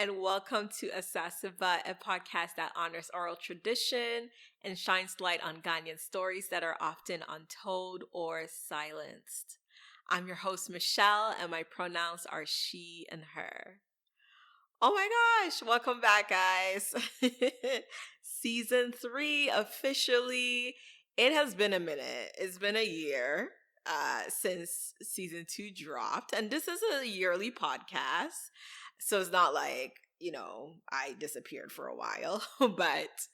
and welcome to Asase, a podcast that honors oral tradition and shines light on Ghanaian stories that are often untold or silenced. I'm your host, Michelle, and my pronouns are she and her. Oh my gosh, welcome back, guys. Season 3 officially. It has been a minute. It's been a year since season 2 dropped, and this is a yearly podcast. So it's not like, I disappeared for a while, but,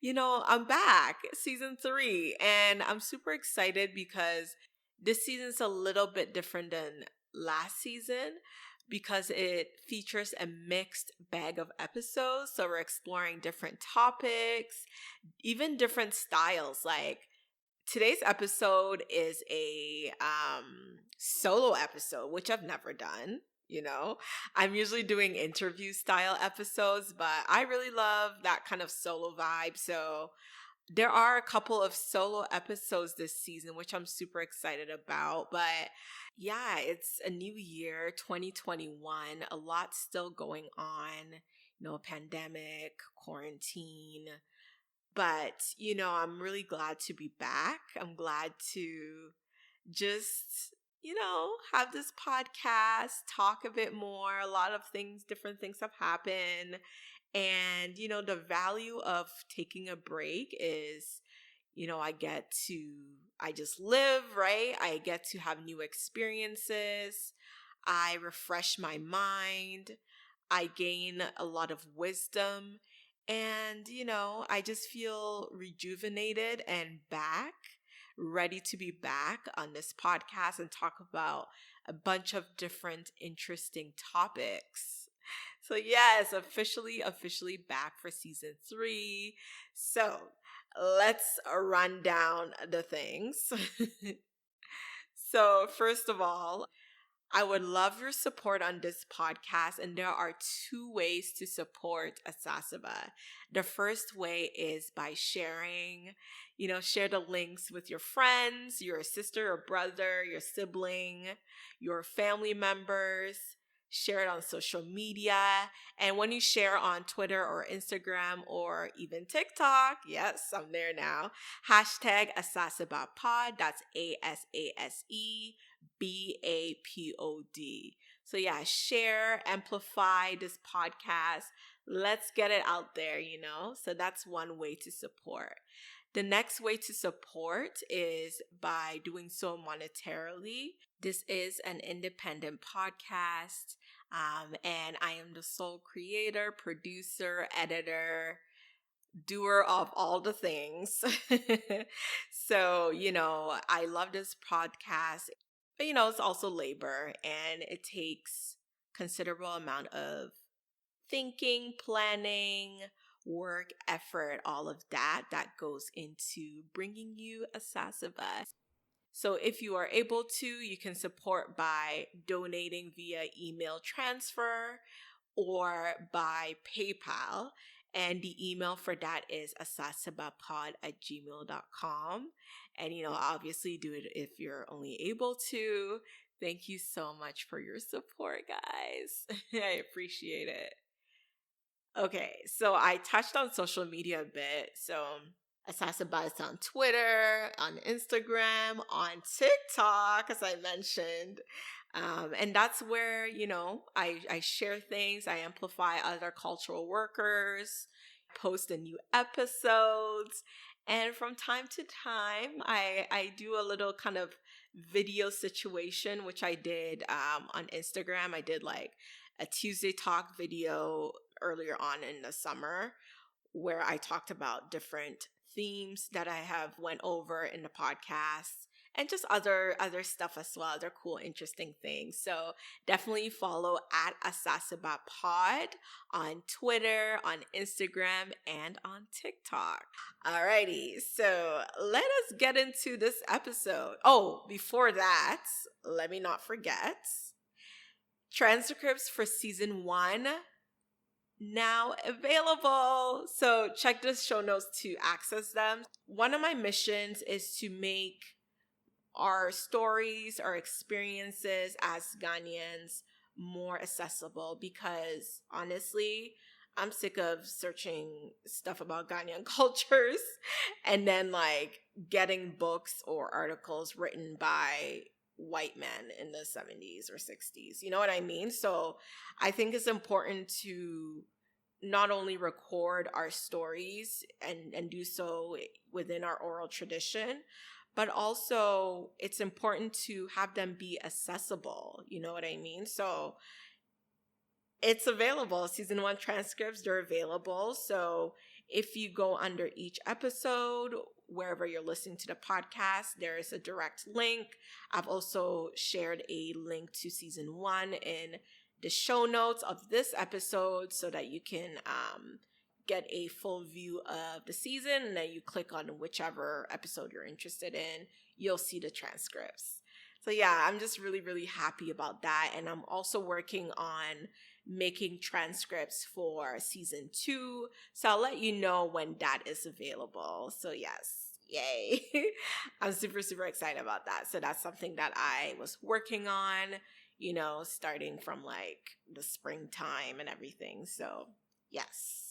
I'm back, season 3, and I'm super excited because this season's a little bit different than last season because it features a mixed bag of episodes. So we're exploring different topics, even different styles. Like today's episode is a solo episode, which I've never done. I'm usually doing interview style episodes, but I really love that kind of solo vibe. So there are a couple of solo episodes this season, which I'm super excited about. But yeah, it's a new year, 2021, a lot still going on, pandemic, quarantine. But, I'm really glad to be back. I'm glad to just, have this podcast, talk a bit more. A lot of things, different things have happened. And, the value of taking a break is, I just live, right? I get to have new experiences. I refresh my mind. I gain a lot of wisdom. And, I just feel rejuvenated and back, ready to be back on this podcast and talk about a bunch of different interesting topics. So yes, officially back for season 3. So let's run down the things. So first of all, I would love your support on this podcast, and there are 2 ways to support Asase. The first way is by sharing, share the links with your friends, your sister or brother, your sibling, your family members. Share it on social media. And when you share on Twitter or Instagram or even TikTok, yes, I'm there now, hashtag asasebapod, that's ASASEBAPOD. So yeah, share, amplify this podcast. Let's get it out there, So that's one way to support. The next way to support is by doing so monetarily. This is an independent podcast, and I am the sole creator, producer, editor, doer of all the things. So, I love this podcast, but, it's also labor, and it takes considerable amount of thinking, planning, work, effort, all of that goes into bringing you Asase. So if you are able to, you can support by donating via email transfer or by PayPal. And the email for that is asasebapod@gmail.com. And, obviously do it if you're only able to. Thank you so much for your support, guys. I appreciate it. Okay, so I touched on social media a bit. So Asase is on Twitter, on Instagram, on TikTok, as I mentioned. And that's where, I share things, I amplify other cultural workers, post the new episodes. And from time to time, I do a little kind of video situation, which I did on Instagram. I did like a Tuesday Talk video earlier on in the summer where I talked about different themes that I have went over in the podcast and just other stuff as well, other cool, interesting things. So definitely follow at asasebapod on Twitter, on Instagram, and on TikTok. Alrighty, so let us get into this episode. Oh, before that, let me not forget, transcripts for season 1 now available. So check the show notes to access them. One of my missions is to make our stories, our experiences as Ghanaians more accessible, because honestly, I'm sick of searching stuff about Ghanaian cultures and then like getting books or articles written by white men in the 70s or 60s. You know what I mean? So I think it's important to not only record our stories and do so within our oral tradition, but also it's important to have them be accessible. You know what I mean? So it's available. Season 1 transcripts, they're available. So if you go under each episode, wherever you're listening to the podcast, there is a direct link. I've also shared a link to season 1 in the show notes of this episode so that you can get a full view of the season. And then you click on whichever episode you're interested in, you'll see the transcripts. So yeah, I'm just really, really happy about that. And I'm also working on making transcripts for season 2. So I'll let you know when that is available. So yes, yay. I'm super, super excited about that. So that's something that I was working on, you know, starting from like the springtime and everything. So yes.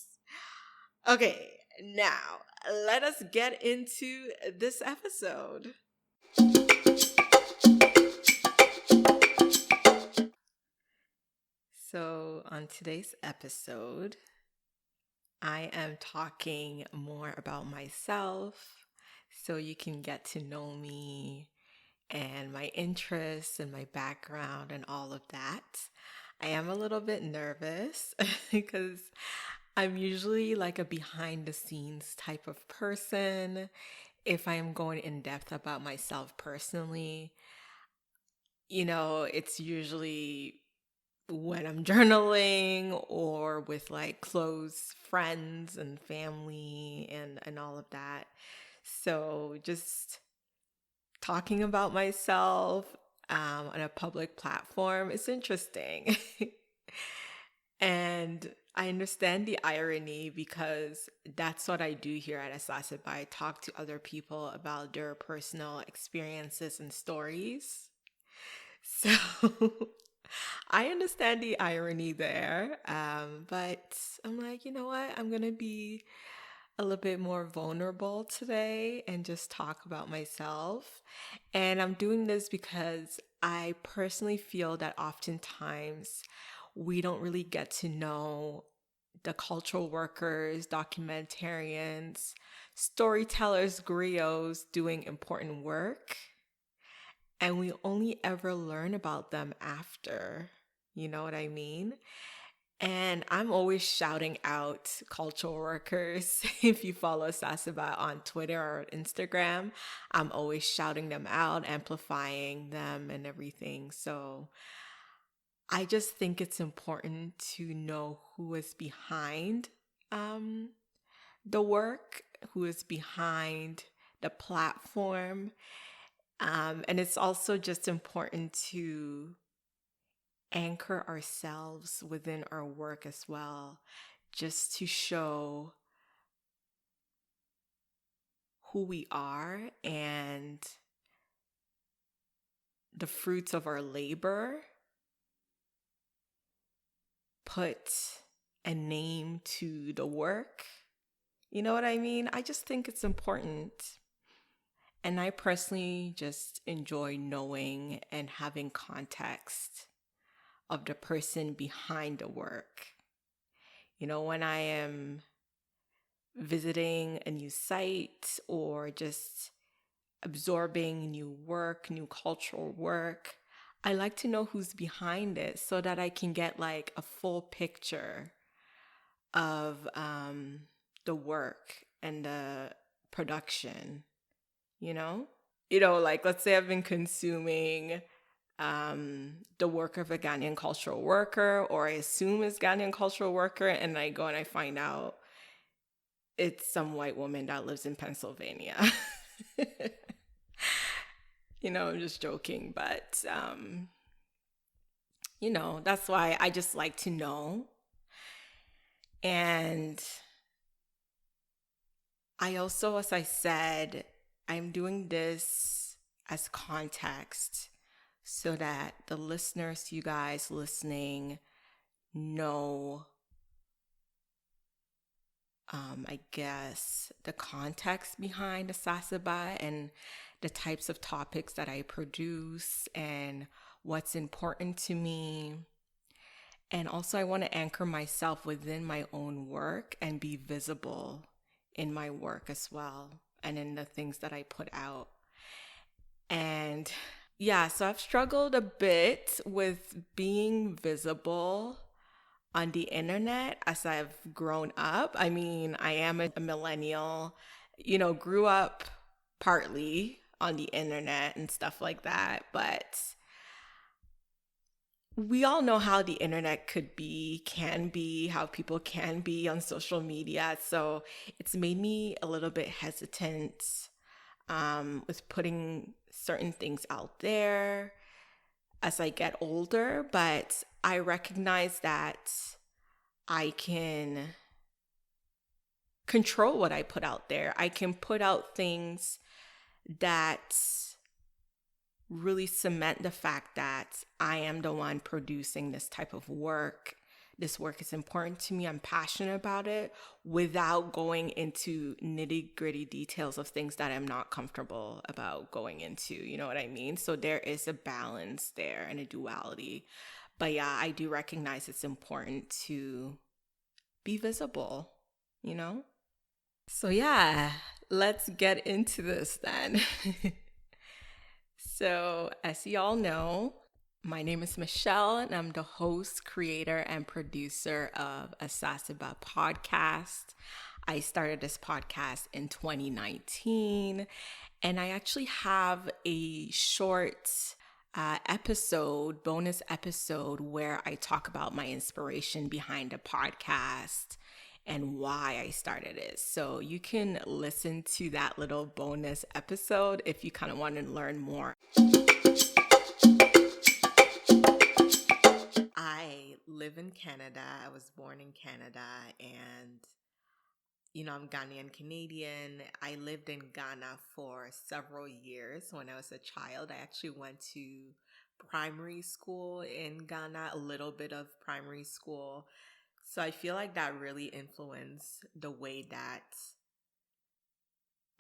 Okay, now let us get into this episode. So, on today's episode, I am talking more about myself so you can get to know me and my interests and my background and all of that. I am a little bit nervous because I'm usually like a behind the scenes type of person. If I am going in depth about myself personally, you know, it's usually when I'm journaling or with like close friends and family and all of that. So just talking about myself on a public platform is interesting. And I understand the irony because that's what I do here at Asase. I talk to other people about their personal experiences and stories. So I understand the irony there, but I'm like, you know what? I'm going to be a little bit more vulnerable today and just talk about myself. And I'm doing this because I personally feel that oftentimes we don't really get to know the cultural workers, documentarians, storytellers, griots doing important work. And we only ever learn about them after, you know what I mean? And I'm always shouting out cultural workers. If you follow Sasaba on Twitter or Instagram, I'm always shouting them out, amplifying them and everything. So I just think it's important to know who is behind the work, who is behind the platform. And it's also just important to anchor ourselves within our work as well, just to show who we are and the fruits of our labor. Put a name to the work. You know what I mean? I just think it's important. And I personally just enjoy knowing and having context of the person behind the work. You know, when I am visiting a new site or just absorbing new work, new cultural work, I like to know who's behind it so that I can get like a full picture of the work and the production, you know? You know, like let's say I've been consuming the work of a Ghanaian cultural worker, or I assume it's Ghanaian cultural worker, and I go and I find out it's some white woman that lives in Pennsylvania. You know, I'm just joking, but you know, that's why I just like to know. And I also, as I said, I'm doing this as context so that the listeners, you guys listening, know, I guess, the context behind Asase and the types of topics that I produce and what's important to me. And also, I want to anchor myself within my own work and be visible in my work as well and in the things that I put out. And yeah, so I've struggled a bit with being visible on the internet as I've grown up. I mean, I am a millennial, grew up partly on the internet and stuff like that, but we all know how the internet can be, how people can be on social media. So it's made me a little bit hesitant with putting certain things out there as I get older. But I recognize that I can control what I put out there. I can put out things that really cement the fact that I am the one producing this type of work. This work is important to me. I'm passionate about it without going into nitty-gritty details of things that I'm not comfortable about going into. You know what I mean? So there is a balance there and a duality. But yeah, I do recognize it's important to be visible, you know? So yeah, let's get into this then. So, as you all know, my name is Michelle, and I'm the host, creator, and producer of Asase podcast. I started this podcast in 2019, and I actually have a short bonus episode, where I talk about my inspiration behind the podcast and why I started it. So you can listen to that little bonus episode if you kind of want to learn more. I live in Canada. I was born in Canada, and I'm Ghanaian Canadian. I lived in Ghana for several years. When I was a child, I actually went to primary school in Ghana, a little bit of primary school. So I feel like that really influenced the way that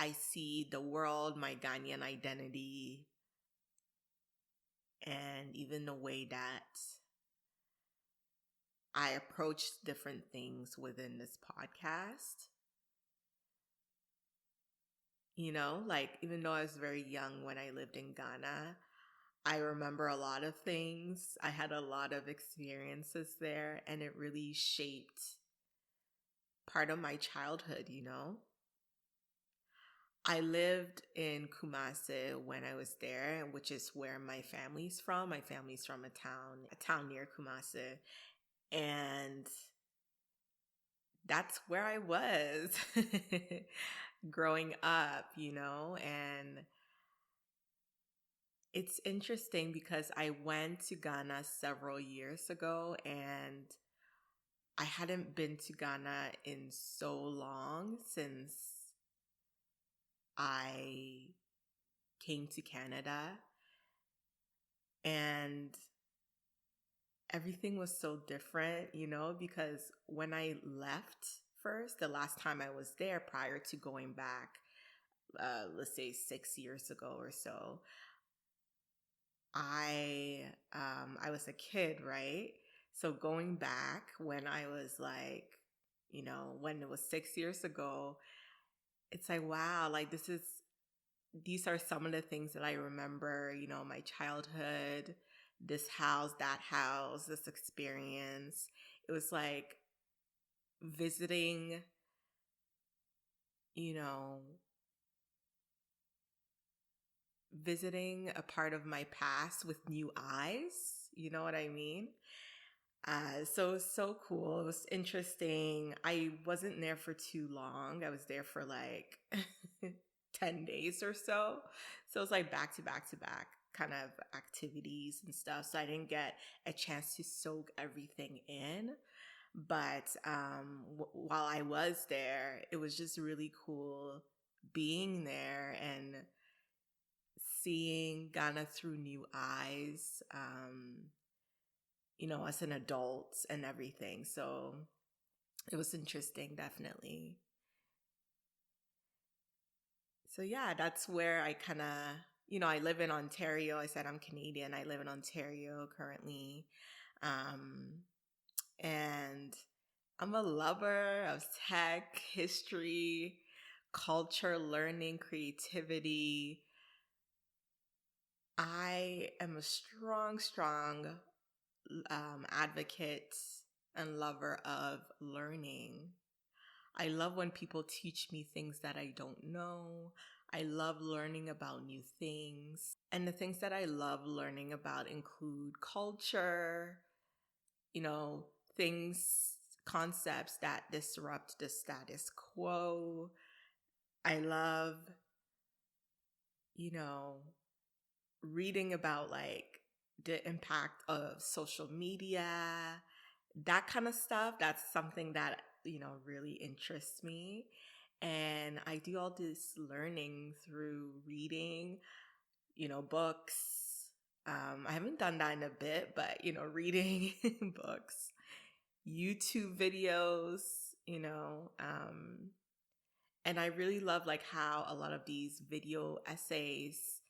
I see the world, my Ghanaian identity, and even the way that I approach different things within this podcast. Like, even though I was very young when I lived in Ghana, I remember a lot of things. I had a lot of experiences there, and it really shaped part of my childhood, I lived in Kumasi when I was there, which is where my family's from. My family's from a town near Kumasi. And that's where I was growing up, and it's interesting because I went to Ghana several years ago, and I hadn't been to Ghana in so long since I came to Canada, and everything was so different, because when I left first, the last time I was there prior to going back, let's say 6 years ago or so, I was a kid, right? So going back when I was like, when it was 6 years ago, it's like, wow, like these are some of the things that I remember, my childhood, this house, that house, this experience. It was like visiting, visiting a part of my past with new eyes. You know what I mean? So it was so cool. It was interesting. I wasn't there for too long. I was there for like 10 days or so. So it was like back to back to back kind of activities and stuff. So I didn't get a chance to soak everything in. But while I was there, it was just really cool being there and seeing Ghana through new eyes, as an adult and everything. So it was interesting, definitely. So yeah, that's where I kind of, I live in Ontario. I said I'm Canadian. I live in Ontario currently. And I'm a lover of tech, history, culture, learning, creativity. I am a strong advocate and lover of learning. I love when people teach me things that I don't know. I love learning about new things. And the things that I love learning about include culture, things, concepts that disrupt the status quo. I love, reading about like the impact of social media, that kind of stuff. That's something that, really interests me. And I do all this learning through reading, books. I haven't done that in a bit, but, reading books, YouTube videos, and I really love like how a lot of these video essays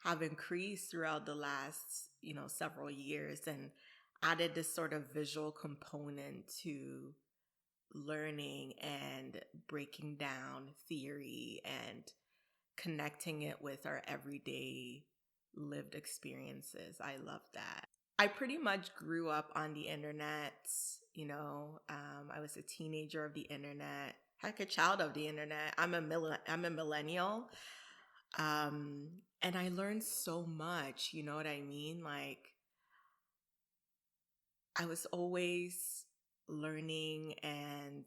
have increased throughout the last, several years and added this sort of visual component to learning and breaking down theory and connecting it with our everyday lived experiences. I love that. I pretty much grew up on the internet. I was a teenager of the internet, heck, a child of the internet. I'm a millennial. And I learned so much, you know what I mean? Like, I was always learning, and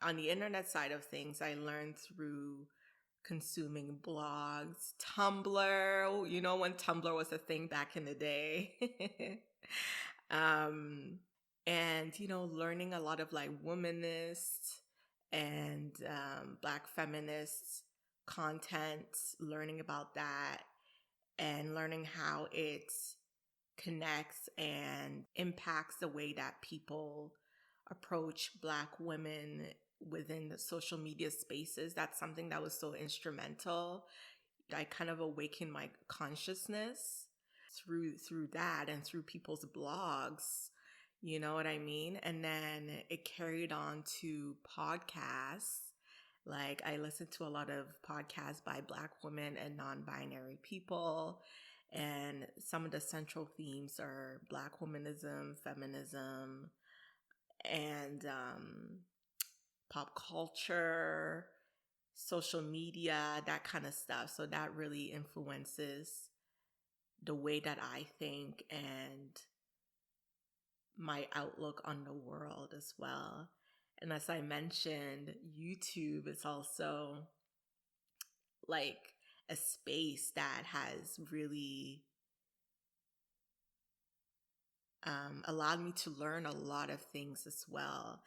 on the internet side of things, I learned through consuming blogs, Tumblr, when Tumblr was a thing back in the day. And, learning a lot of like womanist and Black feminist content, learning about that and learning how it connects and impacts the way that people approach Black women within the social media spaces. That's something that was so instrumental. I kind of awakened my consciousness through that and through people's blogs. You know what I mean? And then it carried on to podcasts. Like, I listen to a lot of podcasts by Black women and non-binary people. And some of the central themes are Black womanism, feminism, and pop culture, social media, that kind of stuff. So that really influences the way that I think and my outlook on the world as well. And as I mentioned, YouTube is also like a space that has really allowed me to learn a lot of things as well.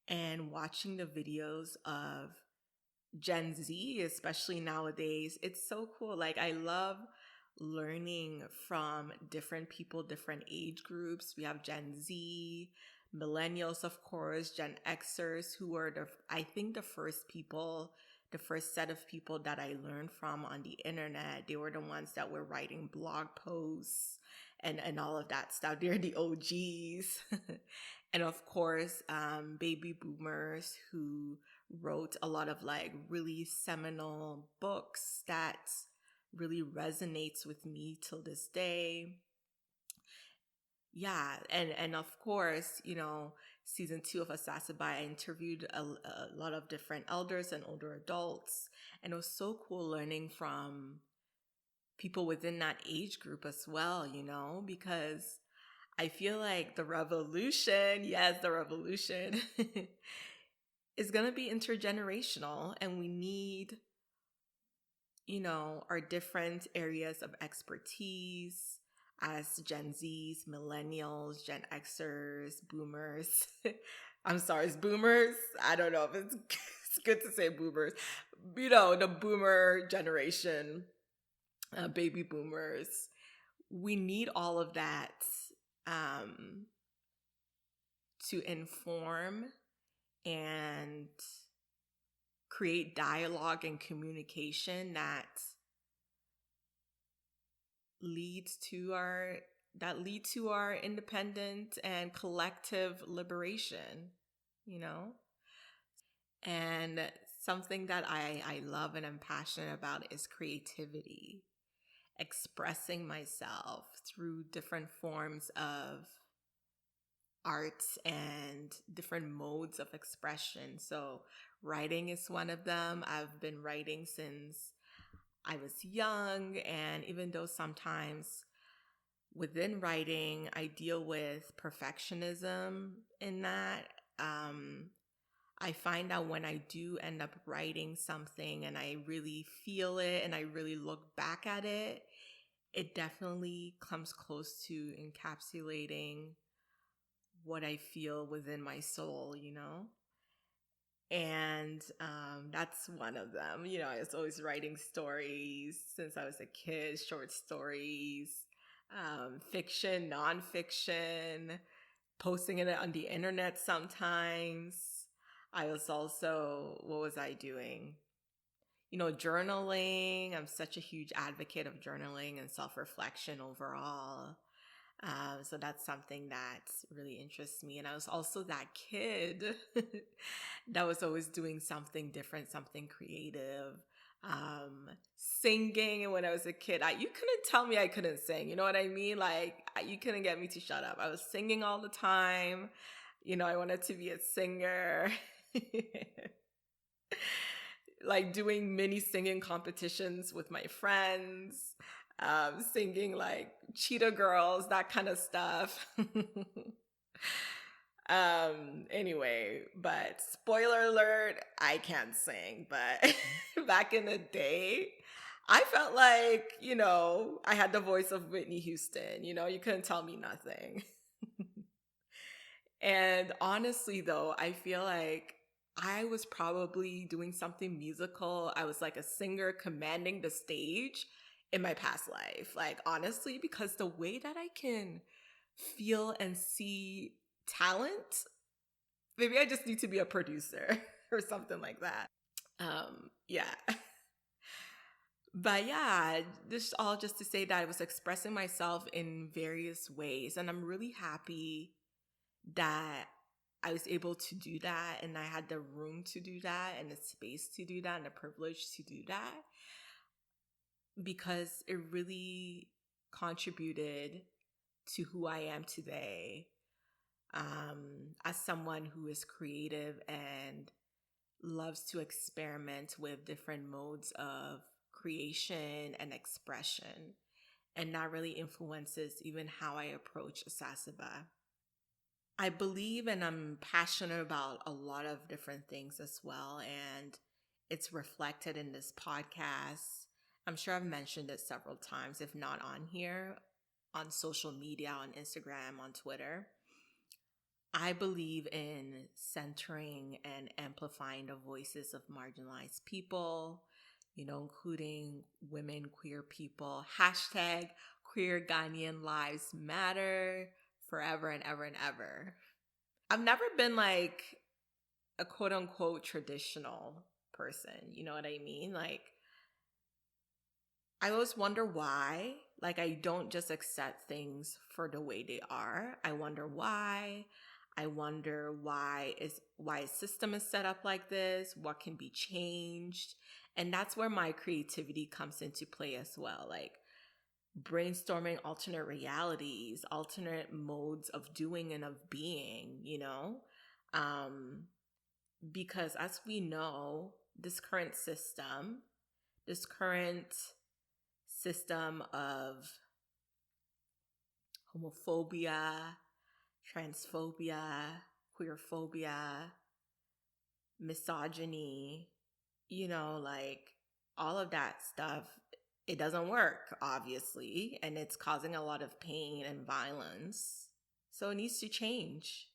And watching the videos of Gen Z, especially nowadays, it's so cool. Like, I love learning from different people, different age groups. We have Gen Z, millennials, of course, Gen Xers, who are I think the first set of people that I learned from on the internet. They were the ones that were writing blog posts and all of that stuff. They're the OGs. And of course, baby boomers who wrote a lot of like really seminal books that really resonates with me till this day. Yeah, and of course, season 2 of Asase, I interviewed a lot of different elders and older adults, and it was so cool learning from people within that age group as well, because I feel like the revolution, yes, the revolution is going to be intergenerational, and we need, our different areas of expertise as Gen Zs, millennials, Gen Xers, boomers. I'm sorry, it's boomers. I don't know if it's good to say boomers. The boomer generation. baby boomers. We need all of that to inform and create dialogue and communication that lead to our independent and collective liberation, you know? And something that I love and I'm passionate about is creativity, expressing myself through different forms of art and different modes of expression. So writing is one of them. I've been writing since I was young, and even though sometimes within writing I deal with perfectionism in that, I find that when I do end up writing something and I really feel it and I really look back at it, it definitely comes close to encapsulating what I feel within my soul, you know? And that's one of them. You know, I was always writing stories since I was a kid, short stories, fiction, nonfiction, posting it on the internet sometimes. I was also, what was I doing? You know, journaling. I'm such a huge advocate of journaling and self-reflection overall. So that's something that really interests me. And I was also that kid that was always doing something different, something creative, singing. And when I was a kid, you couldn't tell me I couldn't sing. You know what I mean? Like, you couldn't get me to shut up. I was singing all the time. You know, I wanted to be a singer. Like doing mini singing competitions with my friends, singing like Cheetah Girls, that kind of stuff. Anyway, but spoiler alert, I can't sing, but back in the day, I felt like, you know, I had the voice of Whitney Houston. You know, you couldn't tell me nothing. And honestly, though, I feel like I was probably doing something musical. I was like a singer commanding the stage in my past life. Like, honestly, because the way that I can feel and see talent, maybe I just need to be a producer or something like that. Yeah. But yeah, this all just to say that I was expressing myself in various ways. And I'm really happy that I was able to do that, and I had the room to do that and the space to do that and the privilege to do that, because it really contributed to who I am today, as someone who is creative and loves to experiment with different modes of creation and expression. And that really influences even how I approach Asaseba. I believe and I'm passionate about a lot of different things as well. And it's reflected in this podcast. I'm sure I've mentioned it several times, if not on here, on social media, on Instagram, on Twitter. I believe in centering and amplifying the voices of marginalized people, you know, including women, queer people, hashtag queer Ghanaian lives matter, forever and ever and ever. I've never been like a quote unquote traditional person. You know what I mean? Like, I always wonder why. Like, I don't just accept things for the way they are. I wonder why. I wonder why a system is set up like this, what can be changed. And that's where my creativity comes into play as well. Like, brainstorming alternate realities, alternate modes of doing and of being, you know? Because as we know, this current system of homophobia, transphobia, queerphobia, misogyny, you know, like all of that stuff, it doesn't work, obviously, and it's causing a lot of pain and violence. So it needs to change.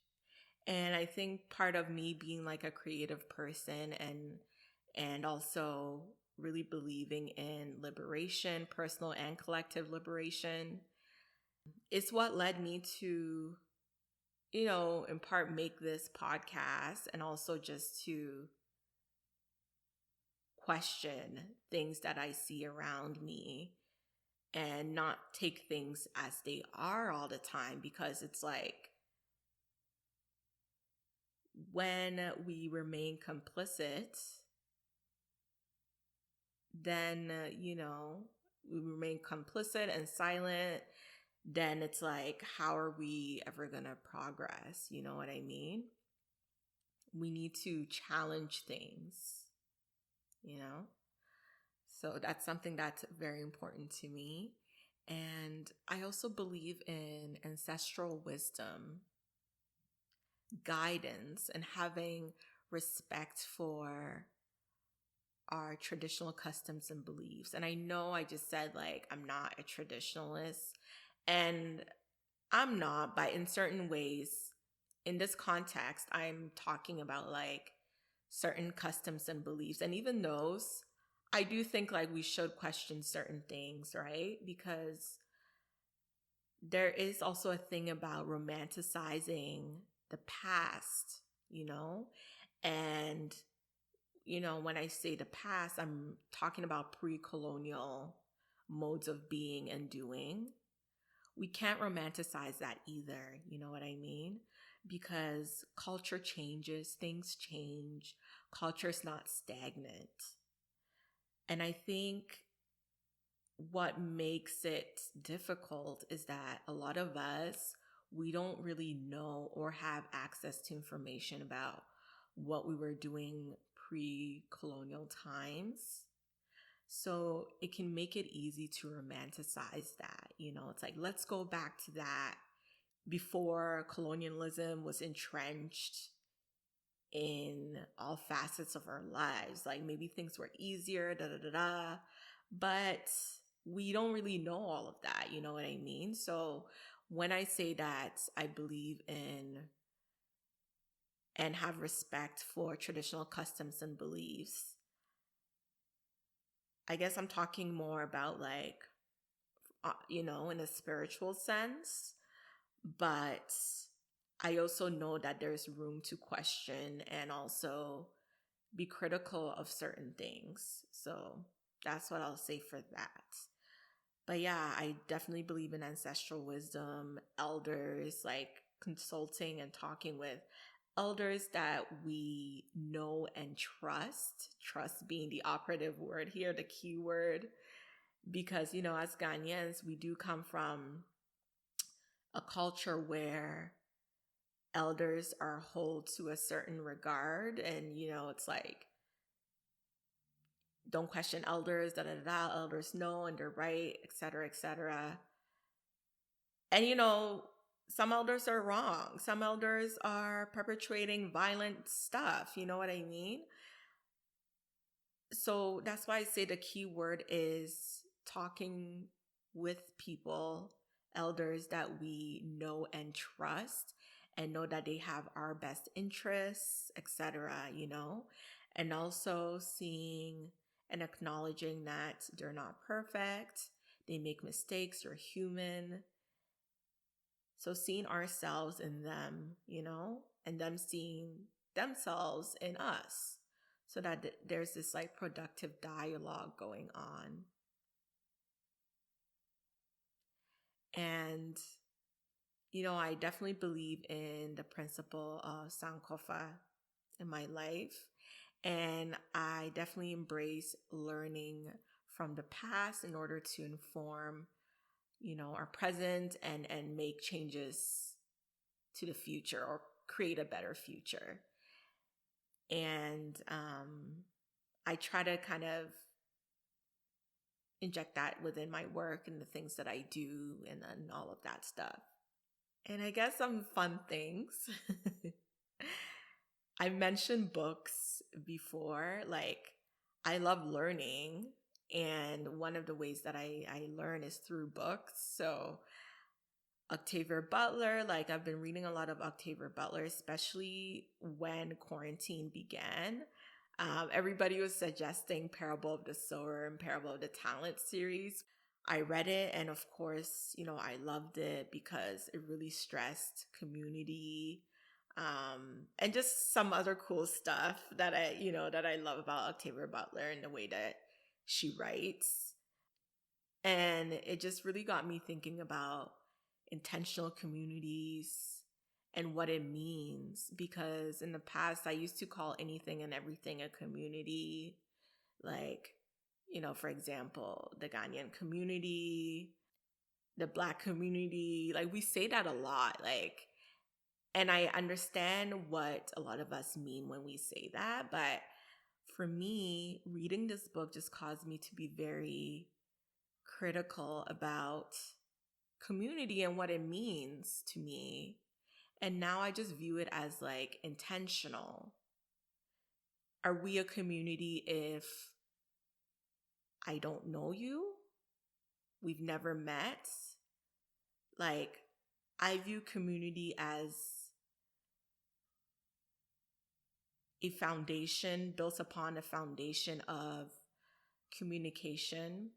And I think part of me being like a creative person and also really believing in liberation, personal and collective liberation. It's what led me to, in part make this podcast, and also just to question things that I see around me and not take things as they are all the time, because it's like when we remain complicit, then, we remain complicit and silent, then it's like, how are we ever going to progress? You know what I mean? We need to challenge things, you know? So that's something that's very important to me. And I also believe in ancestral wisdom, guidance, and having respect for our traditional customs and beliefs. And I know I just said, like, I'm not a traditionalist, and I'm not, but in certain ways, in this context, I'm talking about like certain customs and beliefs. And even those, I do think like we should question certain things, right? Because there is also a thing about romanticizing the past, and when I say the past, I'm talking about pre-colonial modes of being and doing. We can't romanticize that either, you know what I mean? Because culture changes, things change, culture is not stagnant. And I think what makes it difficult is that a lot of us, we don't really know or have access to information about what we were doing pre-colonial times. So it can make it easy to romanticize that. It's like, let's go back to that before colonialism was entrenched in all facets of our lives. Like maybe things were easier, but we don't really know all of that. You know what I mean? So when I say that I believe in and have respect for traditional customs and beliefs, I guess I'm talking more about like, in a spiritual sense, but I also know that there's room to question and also be critical of certain things. So that's what I'll say for that. But yeah, I definitely believe in ancestral wisdom, elders, like consulting and talking with elders that we know and trust being the operative word here, the key word, because, as Ghanaians, we do come from a culture where elders are held to a certain regard, and, it's like, don't question elders, elders know and they're right, etc., etc. And, some elders are wrong. Some elders are perpetrating violent stuff. You know what I mean? So that's why I say the key word is talking with people, elders that we know and trust, and know that they have our best interests, etc., and also seeing and acknowledging that they're not perfect. They make mistakes. They're human. So seeing ourselves in them, and them seeing themselves in us, so that there's this like productive dialogue going on. And, I definitely believe in the principle of Sankofa in my life. And I definitely embrace learning from the past in order to inform our present and make changes to the future, or create a better future. And I try to kind of inject that within my work and the things that I do, and all of that stuff. And I guess some fun things. I mentioned books before. Like, I love learning, and one of the ways that I learn is through books. So Octavia Butler, like I've been reading a lot of Octavia Butler, especially when quarantine began. Everybody was suggesting Parable of the Sower and Parable of the Talent series. I read it, and of course, I loved it because it really stressed community, and just some other cool stuff that I love about Octavia Butler and the way that she writes. And it just really got me thinking about intentional communities and what it means. Because in the past, I used to call anything and everything a community. Like, for example, the Ghanaian community, the Black community. Like, we say that a lot. Like, and I understand what a lot of us mean when we say that. But for me, reading this book just caused me to be very critical about community and what it means to me. And now I just view it as like intentional. Are we a community if I don't know you? We've never met? Like, I view community as a foundation built upon a foundation of communication,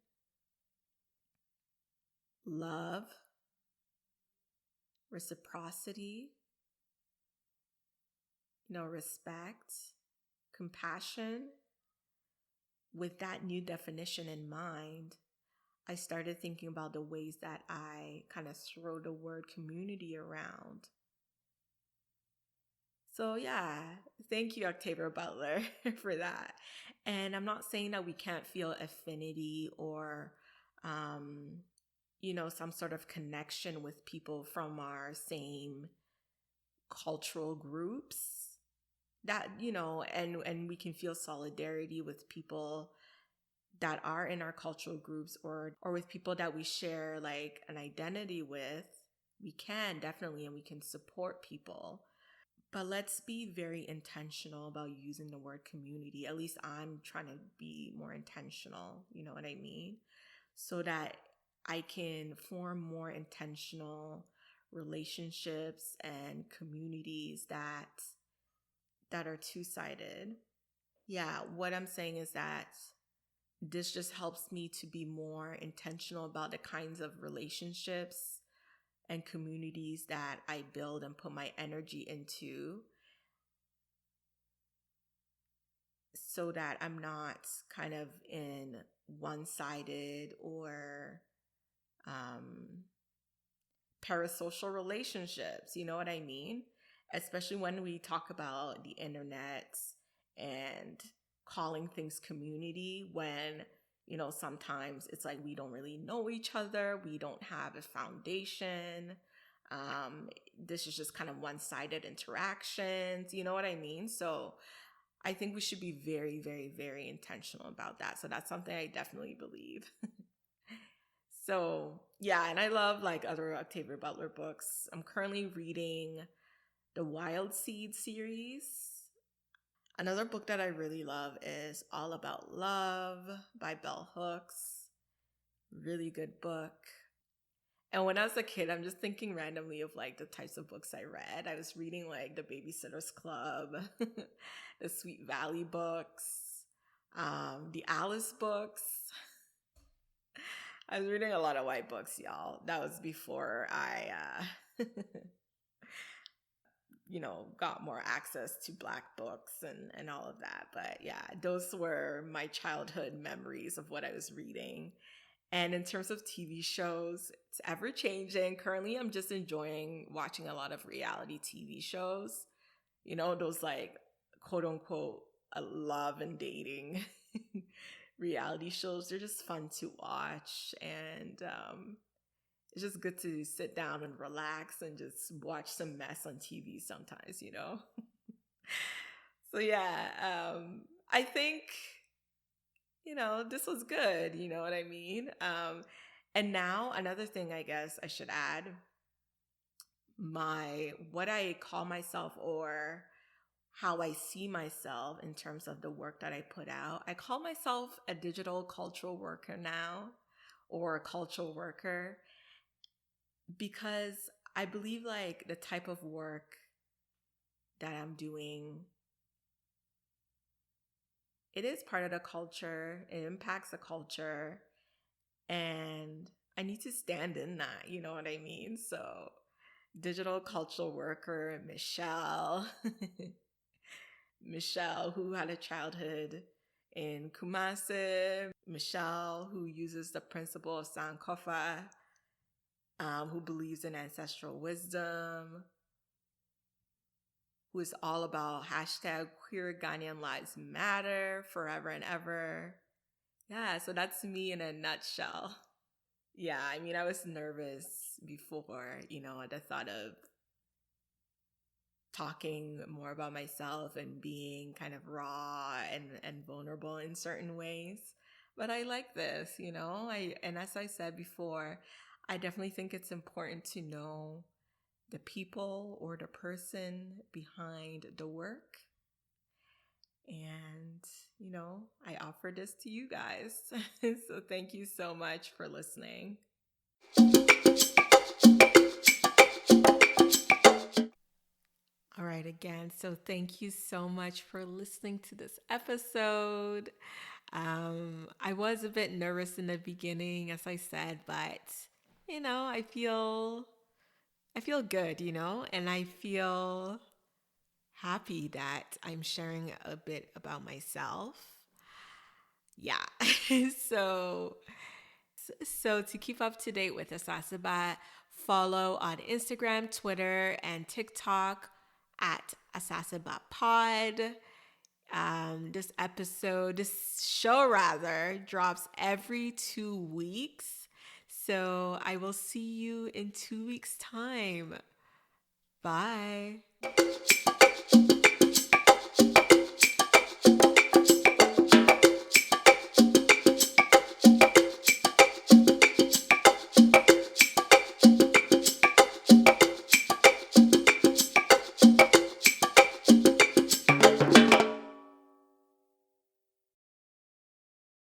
love, reciprocity, respect, compassion. With that new definition in mind, I started thinking about the ways that I kind of throw the word community around. So yeah, thank you, Octavia Butler, for that. And I'm not saying that we can't feel affinity or, some sort of connection with people from our same cultural groups. That, and we can feel solidarity with people that are in our cultural groups or with people that we share like an identity with. We can definitely, and we can support people. But let's be very intentional about using the word community. At least I'm trying to be more intentional, you know what I mean? So that I can form more intentional relationships and communities that are two-sided. Yeah, what I'm saying is that this just helps me to be more intentional about the kinds of relationships and communities that I build and put my energy into, so that I'm not kind of in one-sided or parasocial relationships. You know what I mean? Especially when we talk about the internet and calling things community, when sometimes it's like we don't really know each other, we don't have a foundation, this is just kind of one-sided interactions, you know what I mean? So I think we should be very, very, very intentional about that. So that's something I definitely believe. So yeah, and I love like other Octavia Butler books. I'm currently reading the Wild Seed series. Another book that I really love is All About Love by Bell Hooks. Really good book. And when I was a kid, I'm just thinking randomly of like the types of books I read. I was reading like the Babysitter's Club, the Sweet Valley books, the Alice books. I was reading a lot of white books, y'all. That was before I got more access to Black books and all of that. But yeah, those were my childhood memories of what I was reading. And in terms of TV shows, it's ever changing. Currently, I'm just enjoying watching a lot of reality TV shows. Those like quote unquote love and dating reality shows. They're just fun to watch. And it's just good to sit down and relax and just watch some mess on TV sometimes, So yeah, I think, this was good. You know what I mean? And now another thing I guess I should add, what I call myself or how I see myself in terms of the work that I put out. I call myself a digital cultural worker now, or a cultural worker, because I believe like the type of work that I'm doing it is part of the culture. It impacts the culture. And I need to stand in that, you know what I mean? So, digital cultural worker Michelle, Michelle, who had a childhood in Kumasi, Michelle, who uses the principle of Sankofa, who believes in ancestral wisdom, who is all about hashtag queer Ghanaian lives matter forever and ever. Yeah, so that's me in a nutshell. Yeah, I mean, I was nervous before, at the thought of talking more about myself and being kind of raw and vulnerable in certain ways. But I like this, and as I said before, I definitely think it's important to know the people or the person behind the work. And, I offer this to you guys. So thank you so much for listening. All right, again. So thank you so much for listening to this episode. I was a bit nervous in the beginning, as I said, but I feel good, and I feel happy that I'm sharing a bit about myself. Yeah. so so to keep up to date with Asase, follow on Instagram, Twitter, and TikTok at asasebapod. This show rather, drops every 2 weeks. So I will see you in 2 weeks' time. Bye.